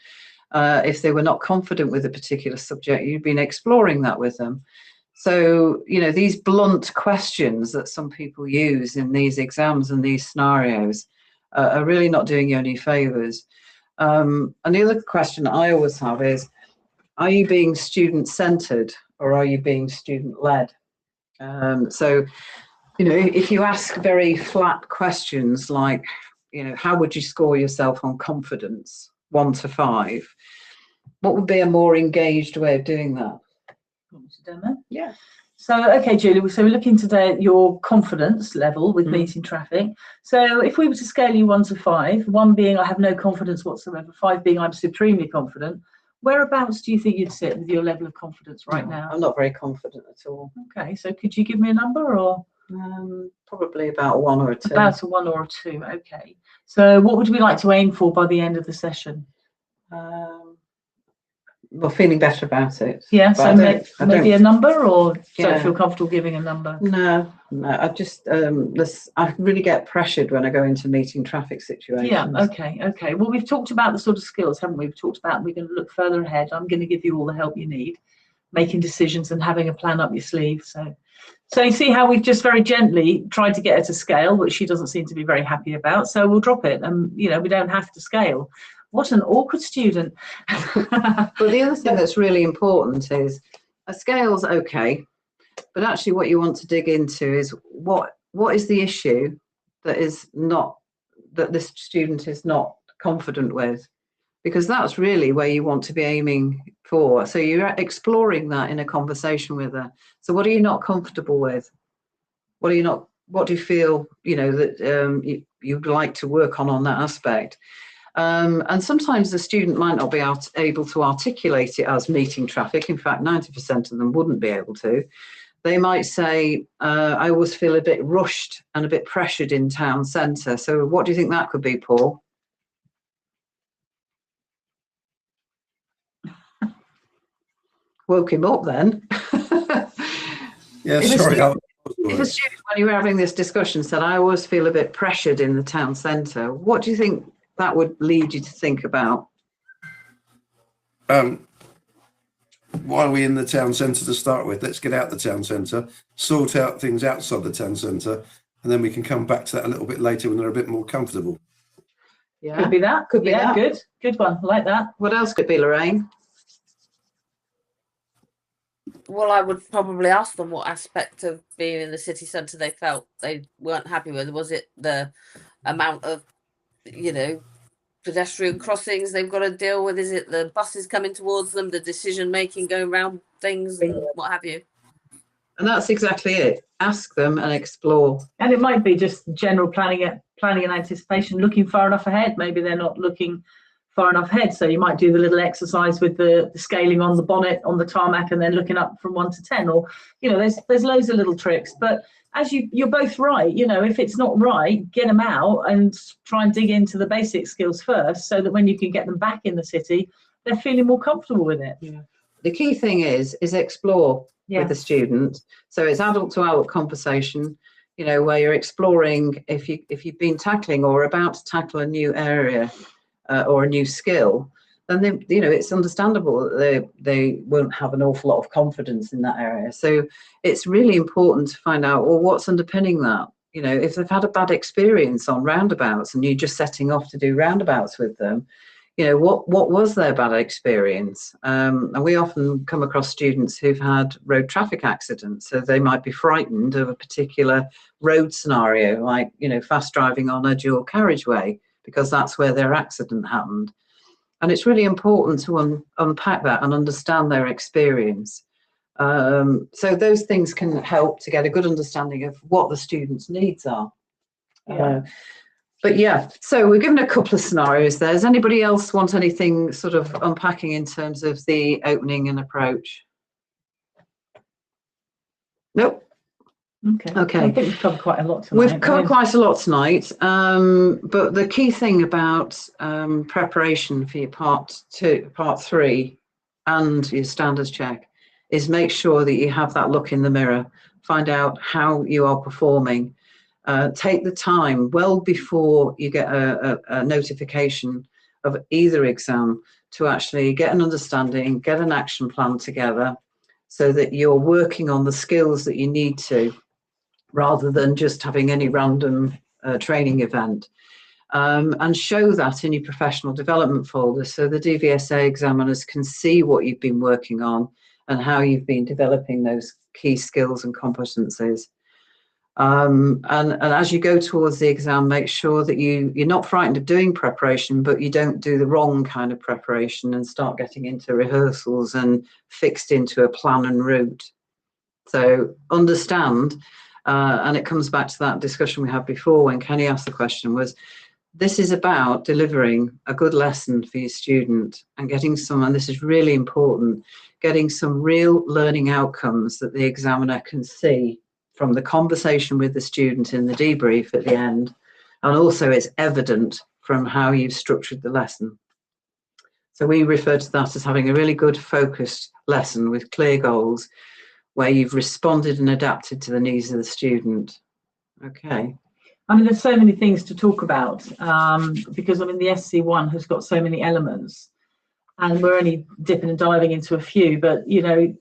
If they were not confident with a particular subject, you've been exploring that with them. So, these blunt questions that some people use in these exams and these scenarios are really not doing you any favours. And the other question I always have is, are you being student-centred or are you being student-led? So, if you ask very flat questions like, how would you score yourself on confidence, 1 to 5? What would be a more engaged way of doing that? Yeah. So, okay, Julie, so we're looking today at your confidence level with meeting traffic. So if we were to scale you 1 to 5, 1 being I have no confidence whatsoever, 5 being I'm supremely confident, whereabouts do you think you'd sit with your level of confidence right now? I'm not very confident at all. Okay, so could you give me a number, or? Probably about 1 or a 2. About a 1 or a 2, okay. So what would we like to aim for by the end of the session? Well, feeling better about it. Yeah, so maybe a number, or Yeah. don't feel comfortable giving a number? No. I just I really get pressured when I go into meeting traffic situations. Yeah, okay. Well, we've talked about the sort of skills, haven't we? We've talked about we're going to look further ahead. I'm going to give you all the help you need, making decisions and having a plan up your sleeve. So you see how we've just very gently tried to get her to scale, which she doesn't seem to be very happy about. So we'll drop it, and we don't have to scale. What an awkward student. But the other thing that's really important is a scale's okay, but actually what you want to dig into is what is the issue that this student is not confident with, because that's really where you want to be aiming for. So you're exploring that in a conversation with her. So what are you not comfortable with? What do you feel that you'd like to work on that aspect? And sometimes the student might not be able to articulate it as meeting traffic. In fact, 90% of them wouldn't be able to. they might say, I always feel a bit rushed and a bit pressured in town centre. So what do you think that could be, Paul? Woke him up then. Yeah, If a sorry. If a student, when you were having this discussion, said, I always feel a bit pressured in the town centre, what do you think that would lead you to think about? Why are we in the town centre to start with? Let's get out the town centre, sort out things outside the town centre, and then we can come back to that a little bit later when they're a bit more comfortable. Yeah, Could be that. Could be yeah, that. Good one. Like that. What else could be, Lorraine? Well, I would probably ask them what aspect of being in the city centre they felt they weren't happy with. Was it the amount of, pedestrian crossings they've got to deal with? Is it the buses coming towards them, the decision making going around things, and what have you? And that's exactly it. Ask them and explore. And it might be just general planning and anticipation, looking far enough ahead. Maybe they're not looking far enough ahead. So you might do the little exercise with the scaling on the bonnet on the tarmac and then looking up from 1 to 10, or, there's loads of little tricks. But as you're both right, if it's not right, get them out and try and dig into the basic skills first, so that when you can get them back in the city, they're feeling more comfortable with it. Yeah. The key thing is explore with the student. So it's adult to adult conversation, where you're exploring if you've been tackling or about to tackle a new area or a new skill, then it's understandable that they won't have an awful lot of confidence in that area. So it's really important to find out, well, what's underpinning that? If they've had a bad experience on roundabouts and you're just setting off to do roundabouts with them, what was their bad experience? And we often come across students who've had road traffic accidents, so they might be frightened of a particular road scenario, like fast driving on a dual carriageway, because that's where their accident happened. And it's really important to unpack that and understand their experience. So those things can help to get a good understanding of what the students' needs are. But yeah, so we're given a couple of scenarios there. Does anybody else want anything sort of unpacking in terms of the opening and approach? Nope. Okay. I think we've covered quite a lot tonight. We've covered quite a lot tonight, but the key thing about preparation for your part 3 and your standards check is make sure that you have that look in the mirror, find out how you are performing. Take the time well before you get a notification of either exam to actually get an understanding, get an action plan together, so that you're working on the skills that you need to, rather than just having any random training event. And show that in your professional development folder, so the DVSA examiners can see what you've been working on and how you've been developing those key skills and competencies. And as you go towards the exam, make sure that you're not frightened of doing preparation, but you don't do the wrong kind of preparation and start getting into rehearsals and fixed into a plan and route. So understand, and it comes back to that discussion we had before when Kenny asked the question, was this is about delivering a good lesson for your student and getting some, and this is really important, getting some real learning outcomes that the examiner can see from the conversation with the student in the debrief at the end, and also it's evident from how you've structured the lesson. So we refer to that as having a really good focused lesson with clear goals, where you've responded and adapted to the needs of the student. Okay. I mean, there's so many things to talk about, because the SC1 has got so many elements, and we're only dipping and diving into a few. But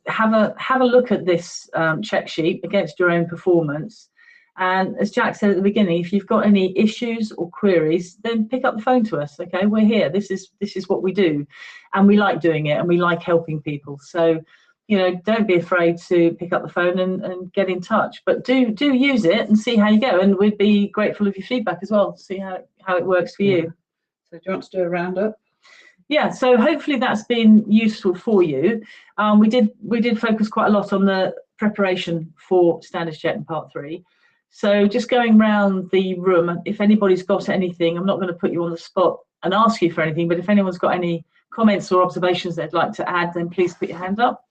have a look at this check sheet against your own performance. And as Jack said at the beginning, if you've got any issues or queries, then pick up the phone to us. Okay, we're here. This is what we do, and we like doing it, and we like helping people. So don't be afraid to pick up the phone and get in touch, but do use it and see how you go. And we'd be grateful of your feedback as well, to see how it works for you. So do you want to do a roundup? Yeah, so hopefully that's been useful for you. We did focus quite a lot on the preparation for standards check in part 3. So just going around the room, if anybody's got anything, I'm not going to put you on the spot and ask you for anything, but if anyone's got any comments or observations they'd like to add, then please put your hand up.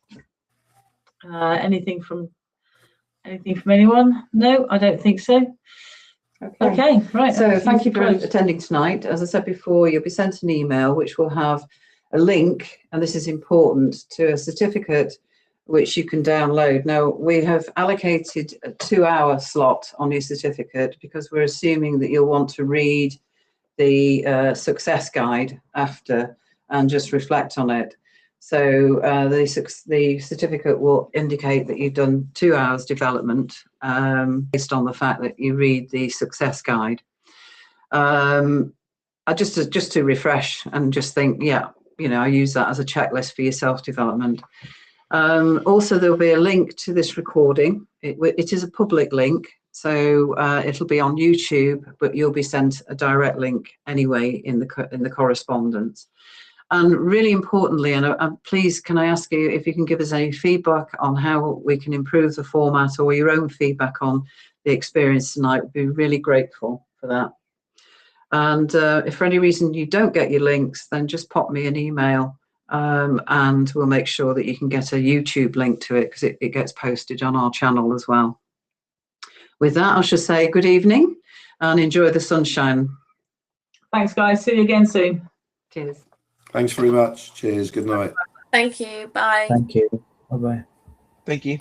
Anything from Anything from anyone? No, I don't think so. Okay, right. So thank you for closed. attending tonight. As I said before, you'll be sent an email which will have a link, and this is important, to a certificate which you can download. Now, we have allocated a 2-hour slot on your certificate because we're assuming that you'll want to read the success guide after and just reflect on it. So the certificate will indicate that you've done 2 hours development based on the fact that you read the success guide. Just to refresh and just think, yeah, I use that as a checklist for your self-development. Also, there'll be a link to this recording. It is a public link, so it'll be on YouTube, but you'll be sent a direct link anyway in the correspondence. And really importantly, and please, can I ask you if you can give us any feedback on how we can improve the format, or your own feedback on the experience tonight? We'd be really grateful for that. And if for any reason you don't get your links, then just pop me an email and we'll make sure that you can get a YouTube link to it, because it gets posted on our channel as well. With that, I should say good evening and enjoy the sunshine. Thanks, guys. See you again soon. Cheers. Thanks very much. Cheers. Good night. Thank you. Bye. Thank you. Bye bye. Thank you.